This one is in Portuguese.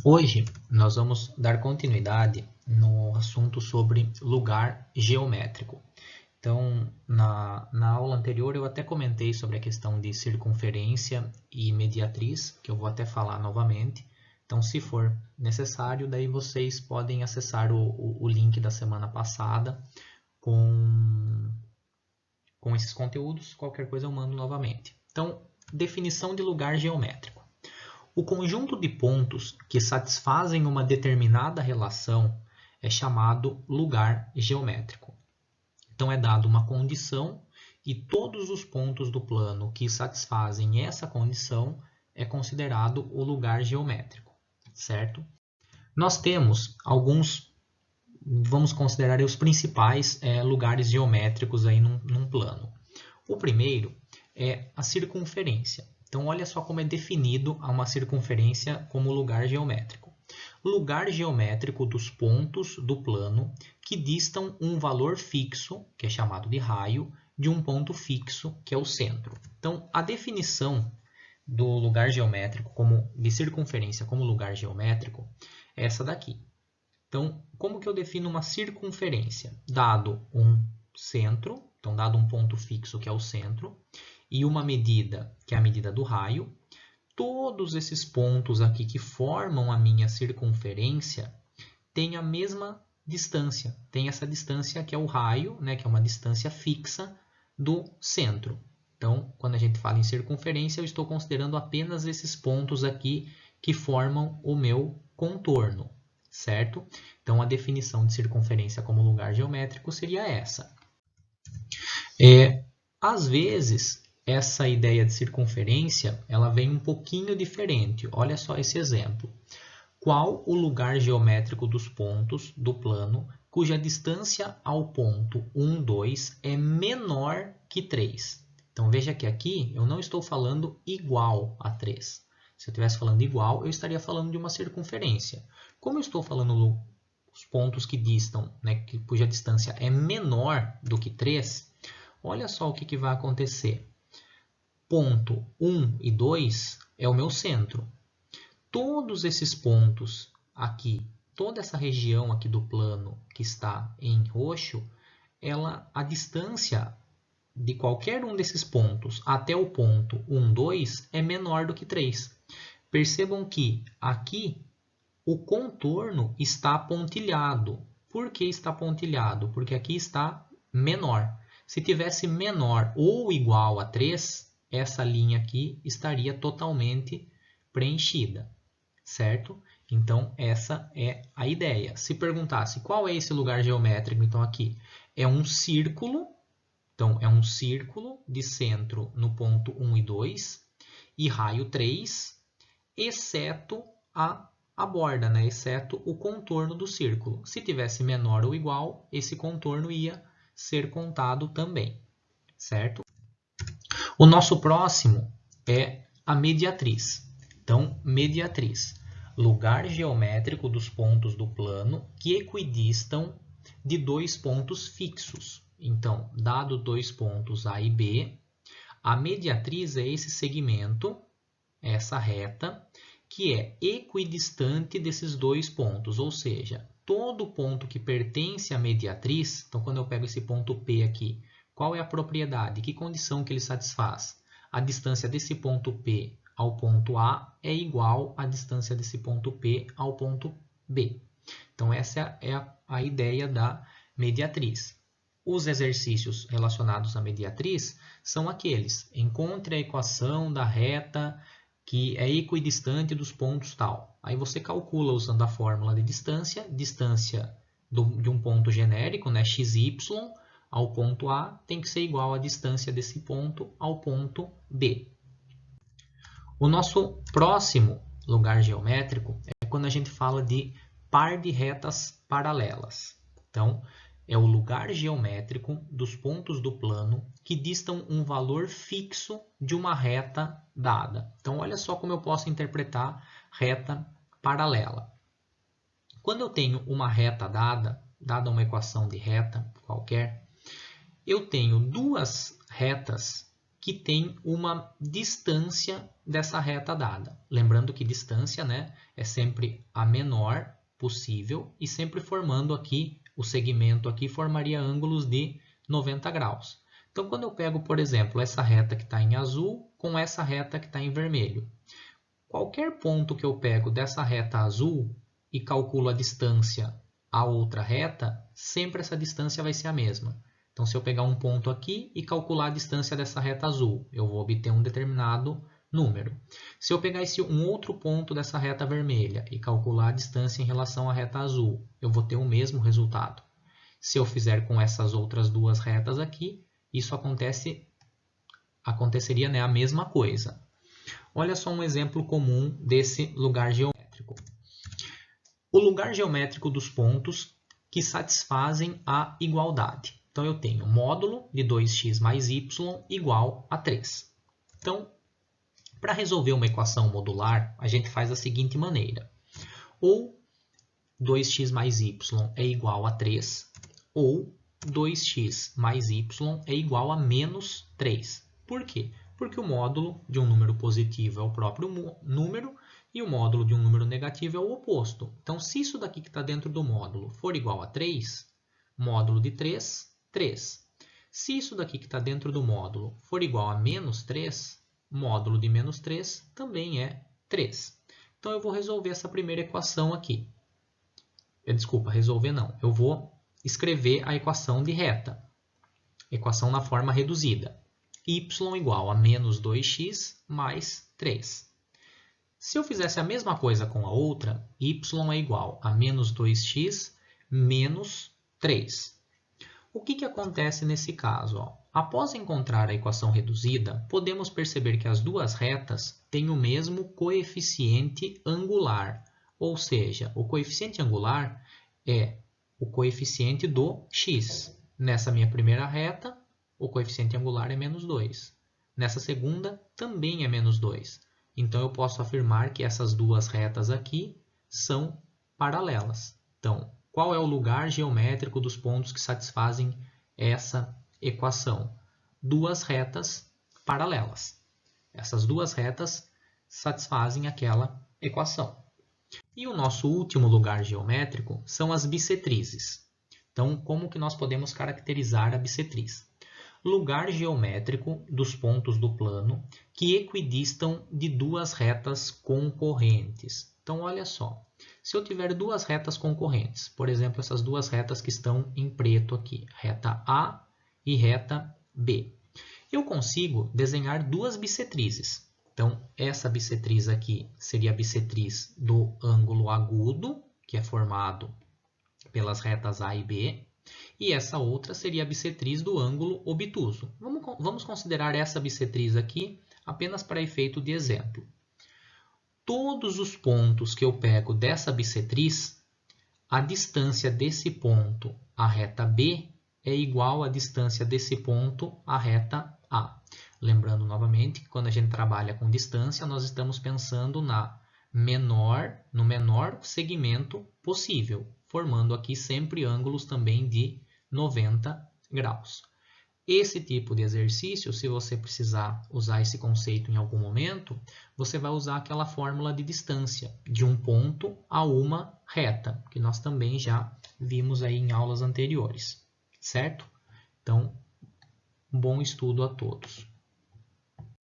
Hoje nós vamos dar continuidade no assunto sobre lugar geométrico. Então, na aula anterior eu até comentei sobre a questão de circunferência e mediatriz, que eu vou até falar novamente. Então, se for necessário, daí vocês podem acessar o link da semana passada com esses conteúdos. Qualquer coisa eu mando novamente. Então, definição de lugar geométrico. O conjunto de pontos que satisfazem uma determinada relação é chamado lugar geométrico. Então é dada uma condição e todos os pontos do plano que satisfazem essa condição é considerado o lugar geométrico, certo? Nós temos alguns, vamos considerar os principais lugares geométricos aí num plano. O primeiro é a circunferência. Então, olha só como é definido uma circunferência como lugar geométrico. Lugar geométrico dos pontos do plano que distam um valor fixo, que é chamado de raio, de um ponto fixo, que é o centro. Então, a definição do lugar geométrico de circunferência como lugar geométrico é essa daqui. Então, como que eu defino uma circunferência? Dado um centro, então dado um ponto fixo, que é o centro, e uma medida, que é a medida do raio, todos esses pontos aqui que formam a minha circunferência têm a mesma distância. Tem essa distância que é o raio, né, que é uma distância fixa do centro. Então, quando a gente fala em circunferência, eu estou considerando apenas esses pontos aqui que formam o meu contorno, certo? Então, a definição de circunferência como lugar geométrico seria essa. Às vezes, essa ideia de circunferência ela vem um pouquinho diferente. Olha só esse exemplo. Qual o lugar geométrico dos pontos do plano cuja distância ao ponto 1, 2 é menor que 3? Então veja que aqui eu não estou falando igual a 3. Se eu estivesse falando igual, eu estaria falando de uma circunferência. Como eu estou falando os pontos que distam, né, cuja distância é menor do que 3, olha só o que vai acontecer. Ponto 1 e 2 é o meu centro. Todos esses pontos aqui, toda essa região aqui do plano que está em roxo, a distância de qualquer um desses pontos até o ponto 1, 2 é menor do que 3. Percebam que aqui o contorno está pontilhado. Por que está pontilhado? Porque aqui está menor. Se tivesse menor ou igual a 3, essa linha aqui estaria totalmente preenchida, certo? Então, essa é a ideia. Se perguntasse qual é esse lugar geométrico, então aqui é um círculo. Então, é um círculo de centro no ponto 1 e 2 e raio 3, exceto a borda, né? Exceto o contorno do círculo. Se tivesse menor ou igual, esse contorno ia ser contado também, certo? O nosso próximo é a mediatriz. Então, mediatriz, lugar geométrico dos pontos do plano que equidistam de dois pontos fixos. Então, dado dois pontos A e B, a mediatriz é esse segmento, essa reta, que é equidistante desses dois pontos, ou seja, todo ponto que pertence à mediatriz, então quando eu pego esse ponto P aqui, qual é a propriedade? Que condição que ele satisfaz? A distância desse ponto P ao ponto A é igual à distância desse ponto P ao ponto B. Então essa é a ideia da mediatriz. Os exercícios relacionados à mediatriz são aqueles: encontre a equação da reta que é equidistante dos pontos tal. Aí você calcula usando a fórmula de distância, de um ponto genérico, né, xy, ao ponto A tem que ser igual à distância desse ponto ao ponto B. O nosso próximo lugar geométrico é quando a gente fala de par de retas paralelas. Então, é o lugar geométrico dos pontos do plano que distam um valor fixo de uma reta dada. Então, olha só como eu posso interpretar reta paralela. Quando eu tenho uma reta dada uma equação de reta qualquer, eu tenho duas retas que tem uma distância dessa reta dada. Lembrando que distância, né, é sempre a menor possível e sempre formando aqui, o segmento aqui formaria ângulos de 90 graus. Então, quando eu pego, por exemplo, essa reta que está em azul com essa reta que está em vermelho, qualquer ponto que eu pego dessa reta azul e calculo a distância à outra reta, sempre essa distância vai ser a mesma. Então, se eu pegar um ponto aqui e calcular a distância dessa reta azul, eu vou obter um determinado número. Se eu pegar um outro ponto dessa reta vermelha e calcular a distância em relação à reta azul, eu vou ter o mesmo resultado. Se eu fizer com essas outras duas retas aqui, isso aconteceria, né, a mesma coisa. Olha só um exemplo comum desse lugar geométrico. O lugar geométrico dos pontos que satisfazem a igualdade. Então, eu tenho módulo de 2x mais y igual a 3. Então, para resolver uma equação modular, a gente faz da seguinte maneira. Ou 2x mais y é igual a 3, ou 2x mais y é igual a menos 3. Por quê? Porque o módulo de um número positivo é o próprio número e o módulo de um número negativo é o oposto. Então, se isso daqui que está dentro do módulo for igual a 3, módulo de 3, 3. Se isso daqui que está dentro do módulo for igual a menos 3, módulo de menos 3 também é 3. Então, eu vou resolver essa primeira equação aqui. Desculpa, resolver não. Eu vou escrever a equação de reta. Equação na forma reduzida. Y igual a menos 2x mais 3. Se eu fizesse a mesma coisa com a outra, y é igual a menos 2x menos 3. O que acontece nesse caso? Após encontrar a equação reduzida, podemos perceber que as duas retas têm o mesmo coeficiente angular. Ou seja, o coeficiente angular é o coeficiente do x. Nessa minha primeira reta, o coeficiente angular é menos 2. Nessa segunda, também é menos 2. Então, eu posso afirmar que essas duas retas aqui são paralelas. Então, qual é o lugar geométrico dos pontos que satisfazem essa equação? Duas retas paralelas. Essas duas retas satisfazem aquela equação. E o nosso último lugar geométrico são as bissetrizes. Então, como que nós podemos caracterizar a bissetriz? Lugar geométrico dos pontos do plano que equidistam de duas retas concorrentes. Então, olha só. Se eu tiver duas retas concorrentes, por exemplo, essas duas retas que estão em preto aqui, reta A e reta B, eu consigo desenhar duas bissetrizes. Então, essa bissetriz aqui seria a bissetriz do ângulo agudo, que é formado pelas retas A e B, e essa outra seria a bissetriz do ângulo obtuso. Vamos considerar essa bissetriz aqui apenas para efeito de exemplo. Todos os pontos que eu pego dessa bissetriz, a distância desse ponto à reta B é igual à distância desse ponto à reta A. Lembrando novamente que quando a gente trabalha com distância, nós estamos pensando no menor segmento possível, formando aqui sempre ângulos também de 90 graus. Esse tipo de exercício, se você precisar usar esse conceito em algum momento, você vai usar aquela fórmula de distância de um ponto a uma reta, que nós também já vimos aí em aulas anteriores, certo? Então, bom estudo a todos.